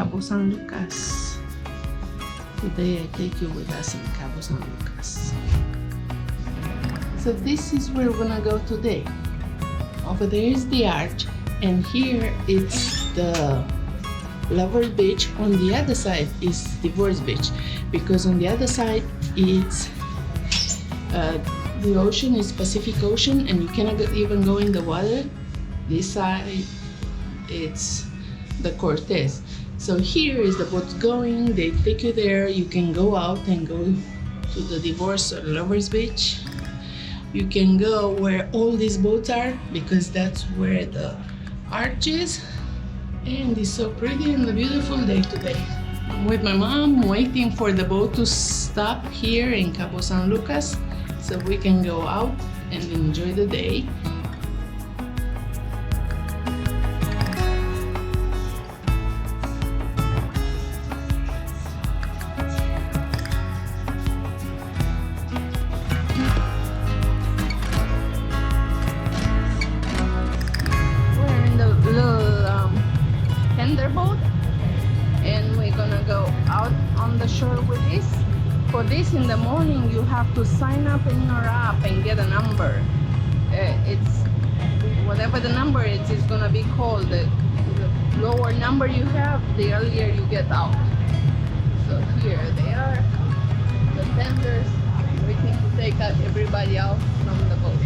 Cabo San Lucas. Today I take you with us in Cabo San Lucas. So this is where we're gonna go today. Over there is the arch, and here it's the Lovers Beach. On the other side is Divorce Beach, because on the other side it's the ocean is Pacific Ocean, and you cannot even go in the water. This side it's the Cortez. So here is the boats going, they take you there, you can go out and go to the Divorce or Lovers Beach. You can go where all these boats are, because that's where the arch is. And it's so pretty and a beautiful day today. I'm with my mom waiting for the boat to stop here in Cabo San Lucas so we can go out and enjoy the day. Boat, and we're gonna go out on the shore with this. For this, in the morning you have to sign up in your app and get a number. It's whatever the number is, it's gonna be called. The lower number you have, the earlier you get out. So here they are, the tenders waiting to take everybody out from the boat.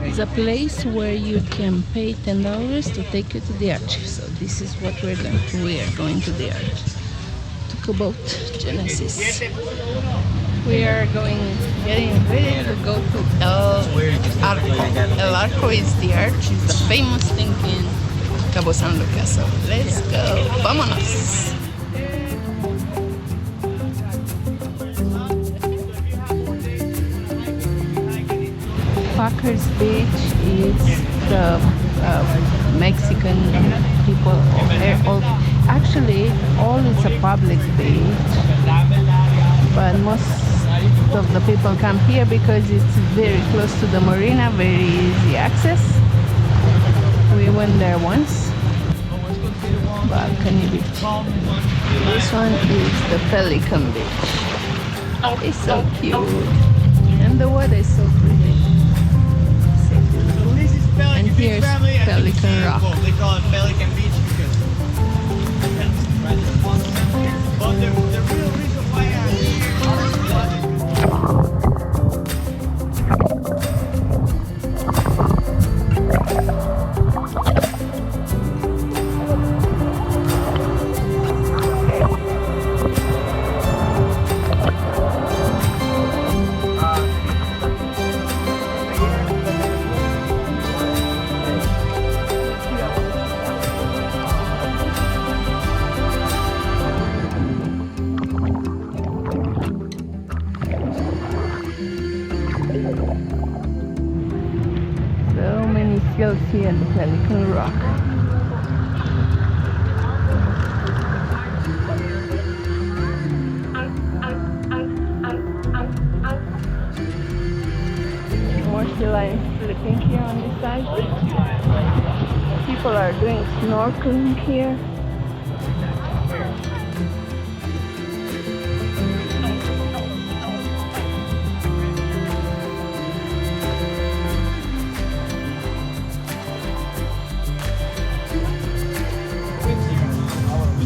It's a place where you can pay $10 to take you to the arch. So this is what we're going to. We are going to the arch. Took a boat, Genesis. We are getting ready to go to El Arco. El Arco is the arch, is the famous thing in Cabo San Lucas. So let's go. Vámonos. Packers Beach is the Mexican people there. Actually, all is a public beach, but most of the people come here because it's very close to the marina, very easy access. We went there once. Balcony Beach. This one is the Pelican Beach. It's so cute, and the water is so pretty. And here's Pelican Rock. They call it Pelican Beach because but the real reason why Skills here at the Pelican Rock. More sea lions sleeping here on this side. People are doing snorkeling here.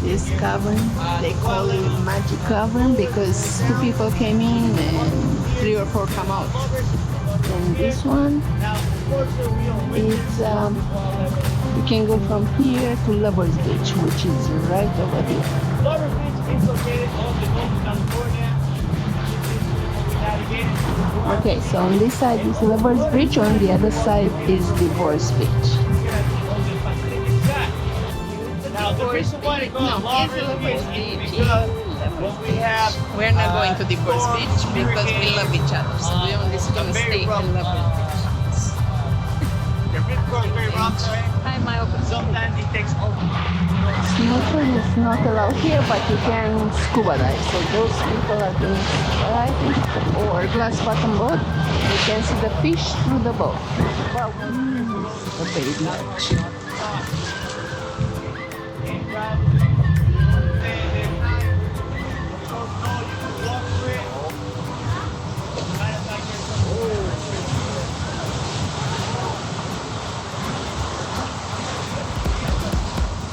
This cavern, they call it Magic Cavern because 2 people came in and 3 or 4 come out. And this one is you can go from here to Lovers Beach, which is right over here. Lover Beach is located off the coast of California. Okay, so on this side is Lovers Beach, on the other side is Divorce Beach. Now the reason why they call it Lover's Beach is because when we have We're not going to Divorce Beach because we love each other, so we only gonna stay in Lovers Beach. the rip curl is very rough terrain. Hi, my open. Sometimes it takes over. Snorkeling is not allowed here, but you can scuba dive. So those people are doing scuba diving or glass bottom boat. You can see the fish through the boat. Wow, the baby.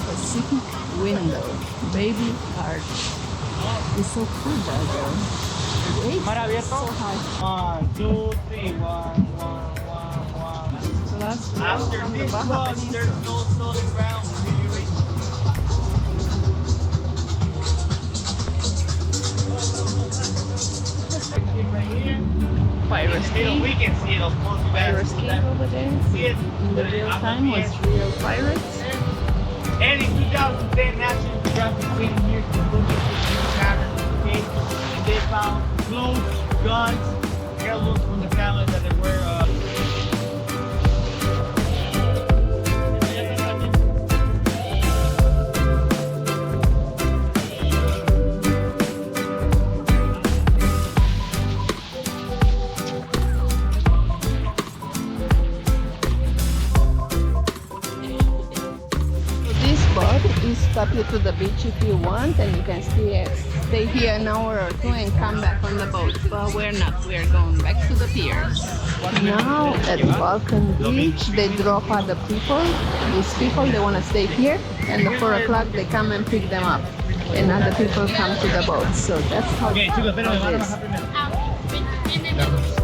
Pacific window, baby heart. It's so cool, that girl. Mar abierto. So high. 1, 2, 3, 1, 1, 1, 1. So that's After from the this Baja one, Peninsula. there's no solid ground until you reach. Right here. Pirate Still, we King. can see it, of course. We gotta Pirate see King that. over there. See it. In the real time was real pirates. And in 2010, National Geographic went here to look at the patterns, okay? And they found clothes, guns, heirlooms from the family that they were. This boat is stop you to the beach if you want, and you can stay here an hour or two and come back on the boat. But we're not. We're going back to the piers. Now at Balkan Beach, they drop other people. These people, they want to stay here, and at 4 o'clock they come and pick them up, and other people come to the boat. So that's how Okay, chicos, espérenme, how van it a is. bajar primero.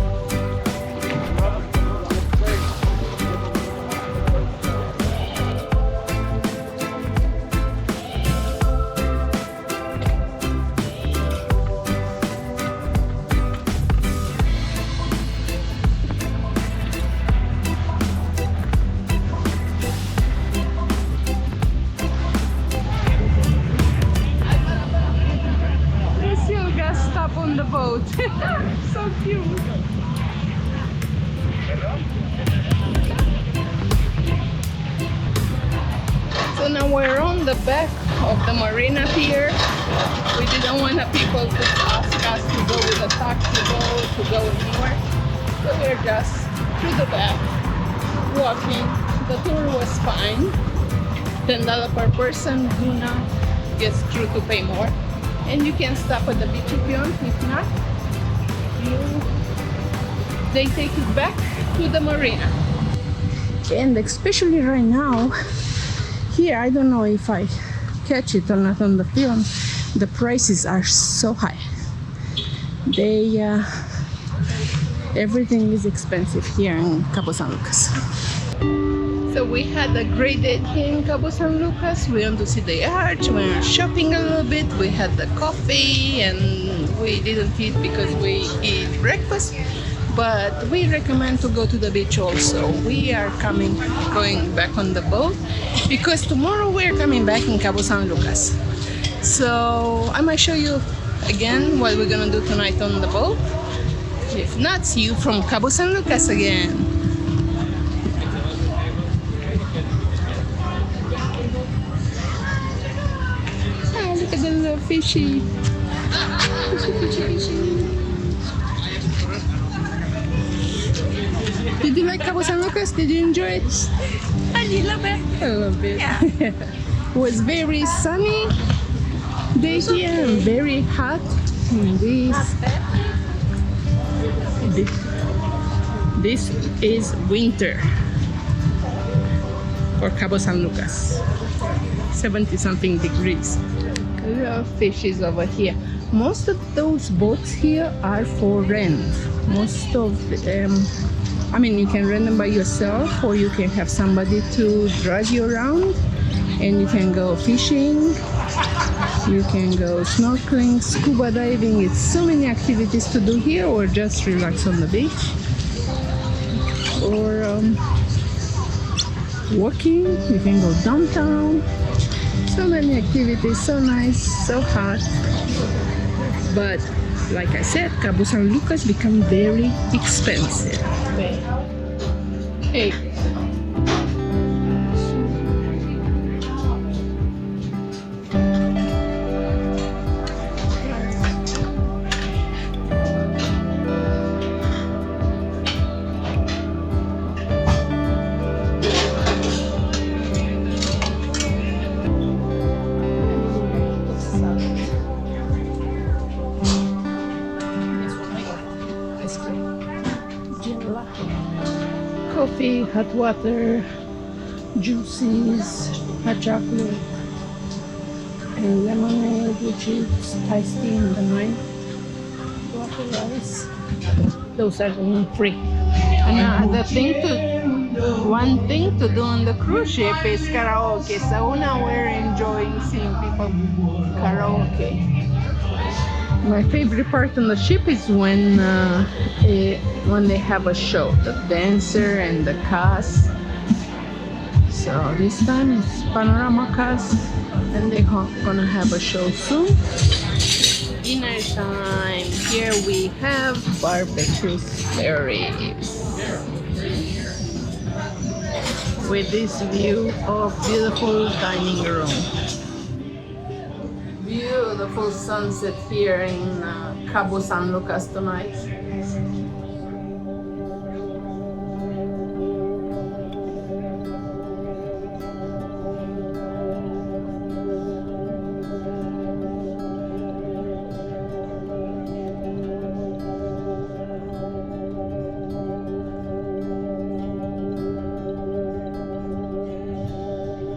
They still got stuck on the boat. So cute. So now we're on the back of the marina pier. We didn't want the people to ask us to go with a taxi boat to go anywhere. So we're just through the back, walking. The tour was fine. $10 per person. Do not get through to pay more. And you can stop at the beach if you want. If not, they take you back to the marina. And especially right now, here, I don't know if I catch it or not on the film, the prices are so high. Everything is expensive here in Cabo San Lucas. So we had a great day here in Cabo San Lucas. We went to see the arch, we were shopping a little bit, we had the coffee, and we didn't eat because we eat breakfast. But we recommend to go to the beach also. We are going back on the boat because tomorrow we're coming back in Cabo San Lucas. So I might show you again what we're gonna do tonight on the boat. If not, see you from Cabo San Lucas again. Ah, look at the little fishy. Fishy. Did you like Cabo San Lucas? Did you enjoy it? A little bit. A little bit. Yeah. It was very sunny day here and very hot. And this is winter for Cabo San Lucas. 70 something degrees. Little fishes over here. Most of those boats here are for rent. Most of them, I mean, you can rent them by yourself or you can have somebody to drive you around and you can go fishing. You can go snorkeling, scuba diving. It's so many activities to do here, or just relax on the beach, or walking. You can go downtown. So many activities, so nice, so hot. But like I said, Cabo San Lucas become very expensive. Hey. Coffee, hot water, juices, hot chocolate, and lemonade, which is iced tea in the night, water rice. Those are going free. And one thing to do on the cruise ship is karaoke. So now we're enjoying seeing people karaoke. My favorite part on the ship is when they have a show, the dancer and the cast. So this time it's Panorama cast, and they're gonna have a show soon. Dinner time. Here we have barbecue berries with this view of beautiful dining room. Beautiful sunset here in Cabo San Lucas tonight.